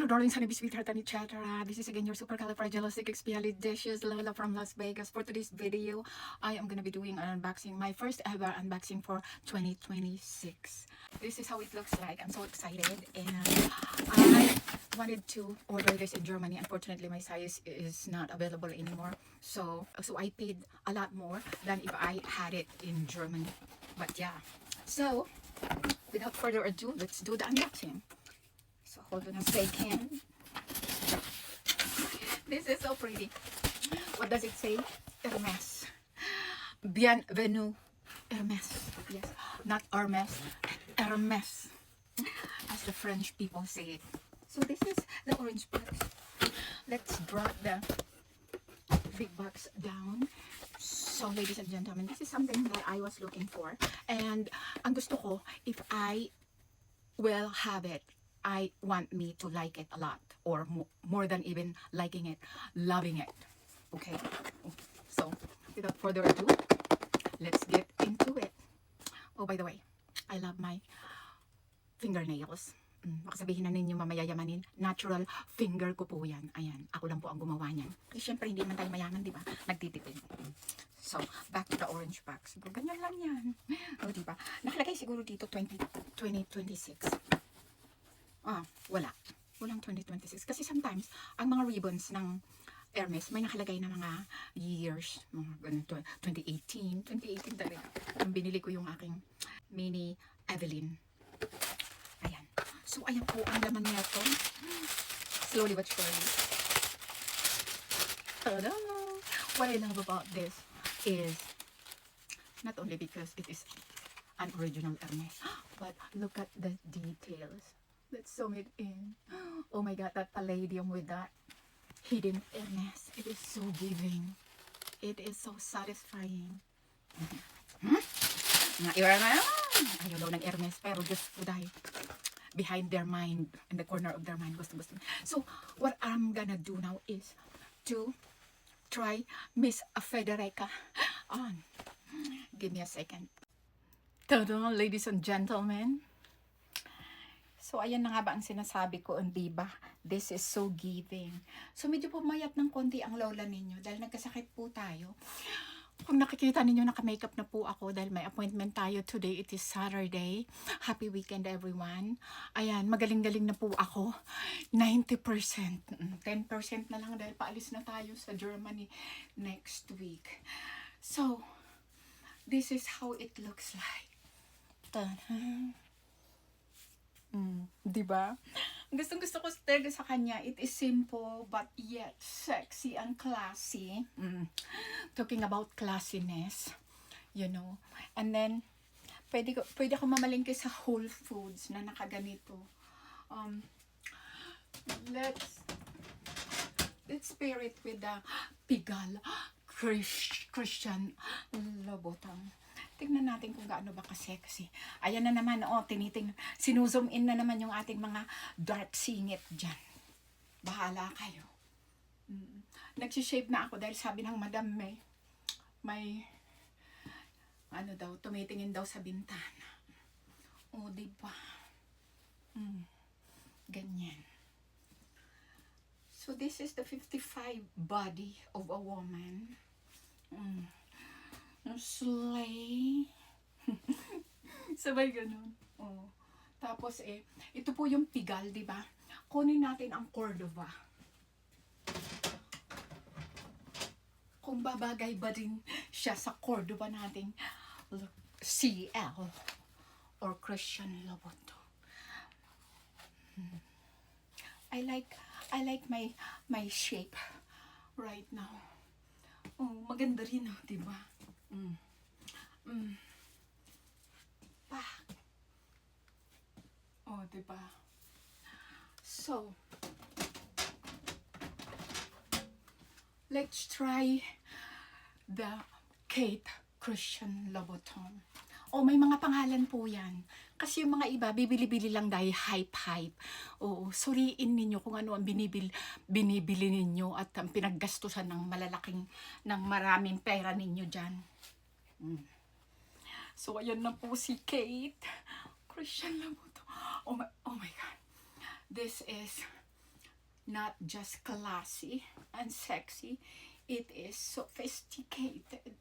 Hello darlings, honey, sweetheart, and etc. This is again your supercalifragilisticexpialidocious Lola from Las Vegas. For today's video, I am gonna be doing an unboxing, my first ever unboxing for 2026. This is how it looks like. I'm so excited, and I wanted to order this in Germany. Unfortunately, my size is not available anymore, so I paid a lot more than if I had it in Germany. But yeah, so without further ado, let's do the unboxing. So hold on a second. This is so pretty. What does it say? Hermes. Bienvenue. Hermes. Yes. Not Hermes. Hermes. As the French people say it. So this is the orange box. Let's drop the big box down. So ladies and gentlemen, this is something that I was looking for. And ang gusto ko, if I will have it, I want me to like it a lot, or more than even liking it, loving it. Okay, so without further ado, let's get into it. Oh, by the way, I love my fingernails. Baka sabihin na ninyo mamayayamanin, natural finger ko po yan. Ayan, ako lang po ang gumawa niyan. Kasi syempre hindi man tayo mayaman, di ba? Nagtitipid. So, back to the orange box. Ganyan lang yan. O, di ba? Nakalagay siguro dito 2026. Walang 2026. Kasi sometimes, ang mga ribbons ng Hermes, may nakalagay na mga years. Mga 2018. 2018 talaga. Nung binili ko yung aking mini Evelyn. Ayan. So, ayan po ang laman niya to. Slowly but surely. Tada! What I love about this is, not only because it is an original Hermes, but look at the details. Let's zoom it in. Oh my god, that palladium with that hidden Hermes. It is so giving. It is so satisfying. Ayaw daw ng Hermes, pero just to die behind their mind, in the corner of their mind. Gusto. So, what I'm gonna do now is to try Miss Federica on. Give me a second. Tada, ladies and gentlemen. So, ayan na nga ba ang sinasabi ko, di ba? This is so giving. So, medyo pumayat ng konti ang lola ninyo dahil nagkasakit po tayo. Kung nakikita ninyo, naka-makeup na po ako dahil may appointment tayo today. It is Saturday. Happy weekend, everyone. Ayan, magaling-galing na po ako. 90%. 10% na lang dahil paalis na tayo sa Germany next week. So, this is how it looks like. Ta-da! Diba? Gustong-gusto ko talaga sa kanya. It is simple but yet sexy and classy. Talking about classiness, you know. And then, pwede ako mamalingki sa Whole Foods na nakaganito. Let's pair it with the Pigalle Christian Louboutin. Tignan natin kung gaano ba ka-sexy. Ayan na naman, sinuzoom in na naman yung ating mga dark singit dyan. Bahala kayo. Nagsishave na ako dahil sabi ng madam may tumitingin daw sa bintana. O, diba? Ganyan. So, this is the 55 body of a woman. Slay. Sabay ganun. Oh. Tapos ito po yung Pigalle, di ba? Kunin natin ang Cordova. Kung babagay ba din siya sa Cordova nating CL or Christian Louboutin. I like my shape right now. Oh, maganda rin, di ba? Oh, diba? So, let's try the Kate Christian Louboutin. Oh, may mga pangalan po yan. Kasi yung mga iba, bibili-bili lang dahil hype. Oo, suriin ninyo kung ano ang binibili ninyo at ang pinaggastusan ng maraming pera ninyo dyan. So, ayan na po si Kate Christian Louboutin. Oh my God. This is not just classy and sexy, it is sophisticated.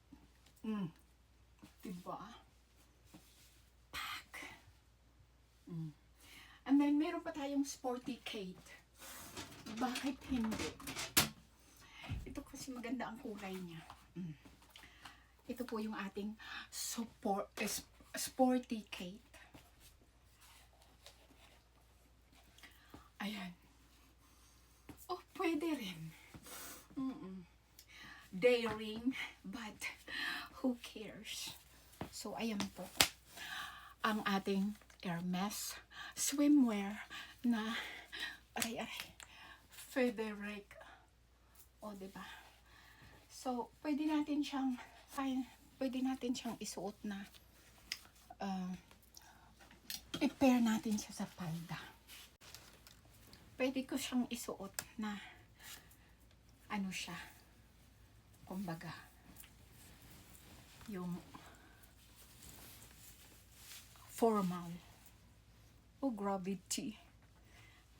Diba? Pack. And then, meron pa tayong sporty Kate. Bakit hindi? Ito kasi maganda ang kulay niya. Ito po yung ating sporty Kate. Ayan. Oh, pwede rin. Daring, but who cares? So, ayan po. Ang ating Hermes swimwear na Frederic. O, diba? So, pwede natin siyang isuot na i-pair natin siya sa palda. Pwede ko siyang isuot na ano siya, kumbaga, yung formal. Oh, gravity.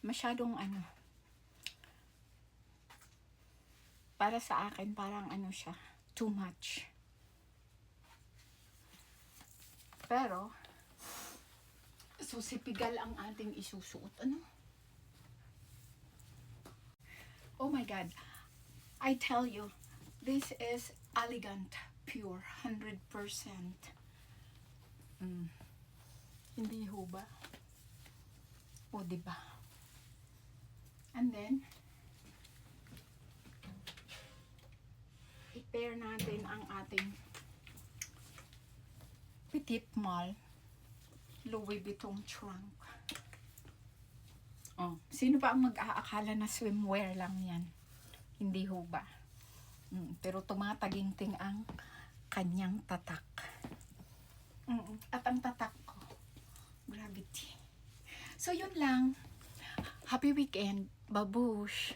Masyadong ano, para sa akin, parang ano siya, too much. Pero, so sipigal ang ating isusuot. Ano? Oh my God. I tell you, this is elegant, pure, 100%. Hindi ho ba? O, diba? And then, i-pair natin ang ating Petit Mal Louis Vuitton trunk. Oh, sino ba ang mag-aakala na swimwear lang yan? Hindi ho ba? Pero tumataginting ang kanyang tatak. At ang tatak ko, gravity. So, yun lang. Happy weekend. Babush!